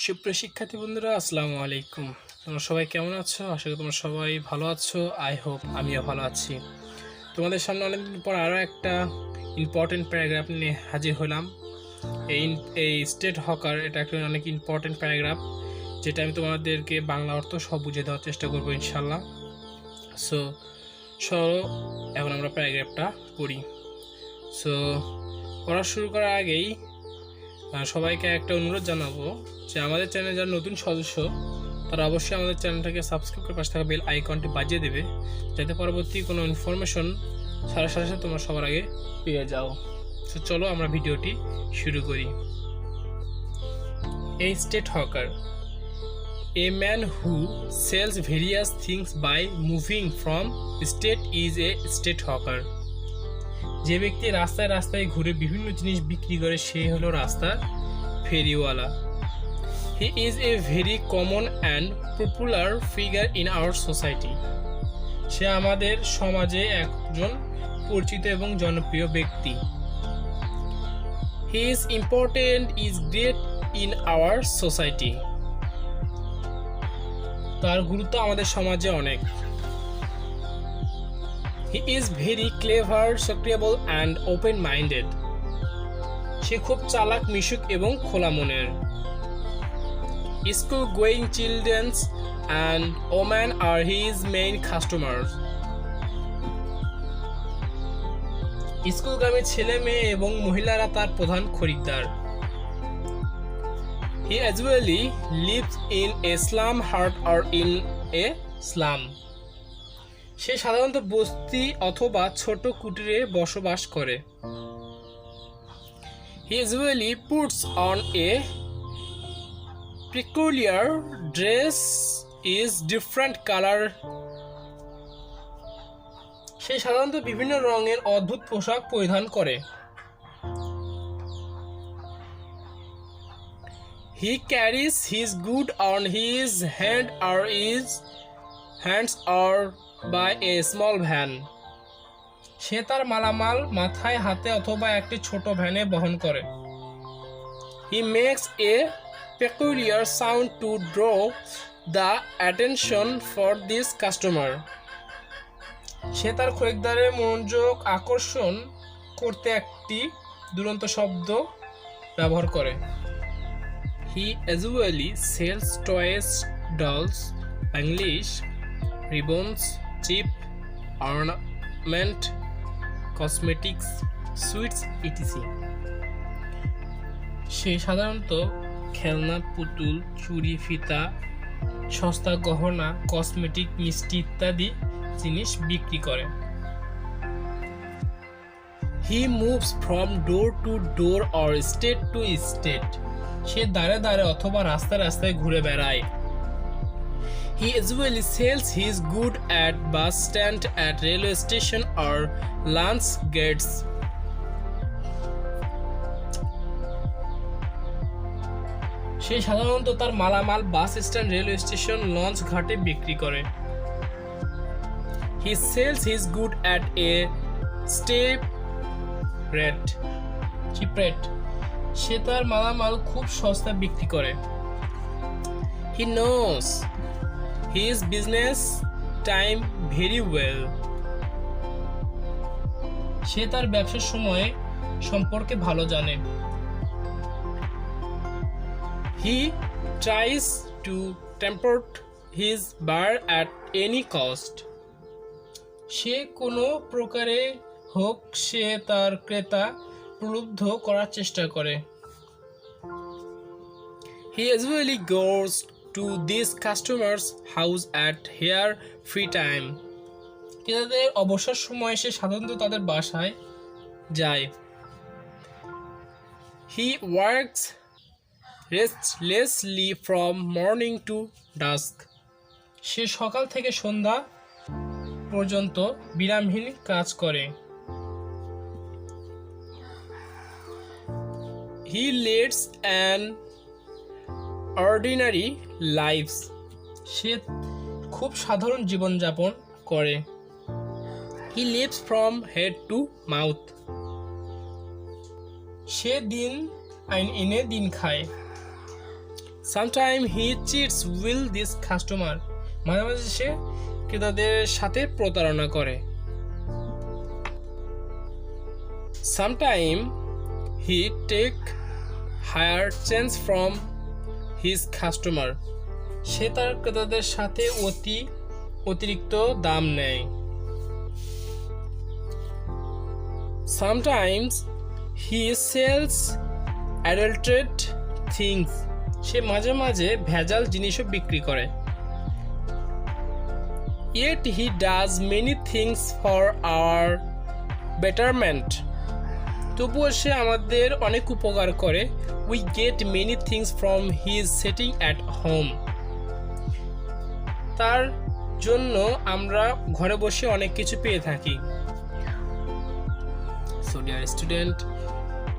সুপ্রিয় শিক্ষার্থী বন্ধুরা, আসসালামু আলাইকুম। তোমরা সবাই কেমন আছো? আশা করি তোমরা সবাই ভালো আছো। আই হোপ আমিও ভালো আছি। তোমাদের সামনে অনেকদিন পর আরও একটা ইম্পর্টেন্ট প্যারাগ্রাফ নিয়ে হাজির হলাম। এই স্টেট হকার, এটা একটা অনেক ইম্পর্টেন্ট প্যারাগ্রাফ, যেটা আমি তোমাদেরকে বাংলা অর্থ সব বুঝিয়ে দেওয়ার চেষ্টা করবো ইনশাল্লাহ। সো এখন আমরা প্যারাগ্রাফটা পড়ি। সো পড়া শুরু করার আগেই সবাইকে একটা অনুরোধ জানাবো যে আমাদের চ্যানেলে যারা নতুন সদস্য তারা অবশ্যই আমাদের চ্যানেলটাকে সাবস্ক্রাইব করে পাশে থাকা বেল আইকনটি বাজিয়ে দেবে, যাতে পরবর্তী কোনো ইনফরমেশন সাথে সাথে তোমরা সবার আগে পেয়ে যাও। তো চলো আমরা ভিডিওটি শুরু করি। A state hawker, a man who sells various things by moving from state is a state hawker. যে ব্যক্তি রাস্তায় রাস্তায় ঘুরে বিভিন্ন জিনিস বিক্রি করে সে হলো রাস্তার ফেরিওয়ালা। He is a very common and popular figure in our society. সে আমাদের সমাজে একজন পরিচিত এবং জনপ্রিয় ব্যক্তি। He is important is great in our society. তার গুরুত্ব আমাদের সমাজে অনেক। He is very clever, sociable and open-minded. সে খুব চালাক, মিশুক এবং খোলা মনের। School-going children and women are his main customers. স্কুলগামী ছেলে মেয়ে এবং মহিলারা তার প্রধান খরিদ্দার। He usually lives in a slum hut or in a slum. সে সাধারণত বস্তি অথবা ছোট কুটিরে বসবাস করে। He usually puts on a peculiar dress is different color. সে সাধারণত বিভিন্ন রঙের অদ্ভুত পোশাক পরিধান করে। He carries his goods on his hands or by a small van. সে তার মালামাল মাথায়, হাতে অথবা একটি ছোট ভ্যানে বহন করে। He makes a peculiar sound to draw the attention for this customer. সে তার খরিদ্দারের মনোযোগ আকর্ষণ করতে একটি দুরন্ত শব্দ ব্যবহার করে। He usually sells toys, dolls, bangles, ribbons, cheap ornament, cosmetics, sweets, etc. সে সাধারণত খেলনা, পুতুল, চুড়ি, ফিতা, সস্তা গহনা, কসমেটিক, মিষ্টি ইত্যাদি জিনিস বিক্রি করে। He moves from door to door or state to state. সে দাঁড়ে দাঁড়ে অথবা রাস্তায় রাস্তায় ঘুরে বেড়ায়। He usually sells his goods at bus stand, at railway station or launch gates. সে সাধারণত তার মালামাল bus stand, railway station, launch ঘাটে বিক্রি করে। He sells his goods at a cheap rate. সে তার মালামাল খুব সস্তা বিক্রি করে। He knows his business time very well. সে তার ব্যবসার সময় সম্পর্কে ভালো জানে। He tries to temper his buyer at any cost. সে কোনো প্রকারে হোক সে তার ক্রেতা প্রলুব্ধ করার চেষ্টা করে। He usually goes to these customers' house at her free time. ক্রেতাদের অবসর সময়ে সে সাধারণত তাদের বাসায় যায়। He works restlessly from morning to dusk. সে সকাল থেকে সন্ধ্যা পর্যন্ত বিরামহীন কাজ করে। He leads an ordinary lives. সে খুব সাধারণ জীবনযাপন করে। He lives from head to mouth. সে দিন আইন এনে দিন খায়। Sometime he cheats will this customer, মাঝে মাঝে সে ক্রেতাদের সাথে প্রতারণা করে। Sometime he take higher change from his customer, সে তার ক্রেতাদের সাথে অতিরিক্ত দাম নেয়। Sometimes he sells adulterated things, সে মাঝে মাঝে ভেজাল জিনিসও বিক্রি করে। Yet he does many things for our betterment, তবুও সে আমাদের অনেক উপকার করে। We get many things from his sitting at home, তার জন্য আমরা ঘরে বসে অনেক কিছু পেয়ে থাকি। সো ডিয়ার স্টুডেন্ট,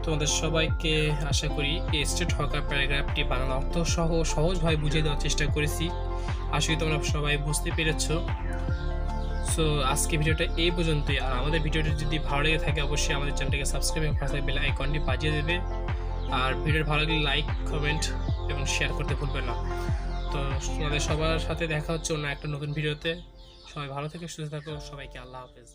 তোমাদের সবাইকে আশা করি এই স্টেট হকার প্যারাগ্রাফটি বাংলা অর্থ সহ সহজভাবে বুঝিয়ে দেওয়ার চেষ্টা করেছি। আশা করি তোমরা সবাই বুঝতে পেরেছো। সো আজকে ভিডিওটা এই পর্যন্তই। আর আমাদের ভিডিওটি যদি ভালো লেগে থাকে অবশ্যই আমাদের চ্যানেলটিকে সাবস্ক্রাইব এবং পাশে বেল আইকনটি বাজিয়ে দেবে। আর ভিডিওটি ভালো লাগলে লাইক, কমেন্ট এবং শেয়ার করতে ভুলবে না। তো তোমাদের সবার সাথে দেখা হচ্ছে অন্য একটা নতুন ভিডিওতে। সবাই ভালো থেকে সুস্থ থাকো। সবাইকে আল্লাহ হাফেজ।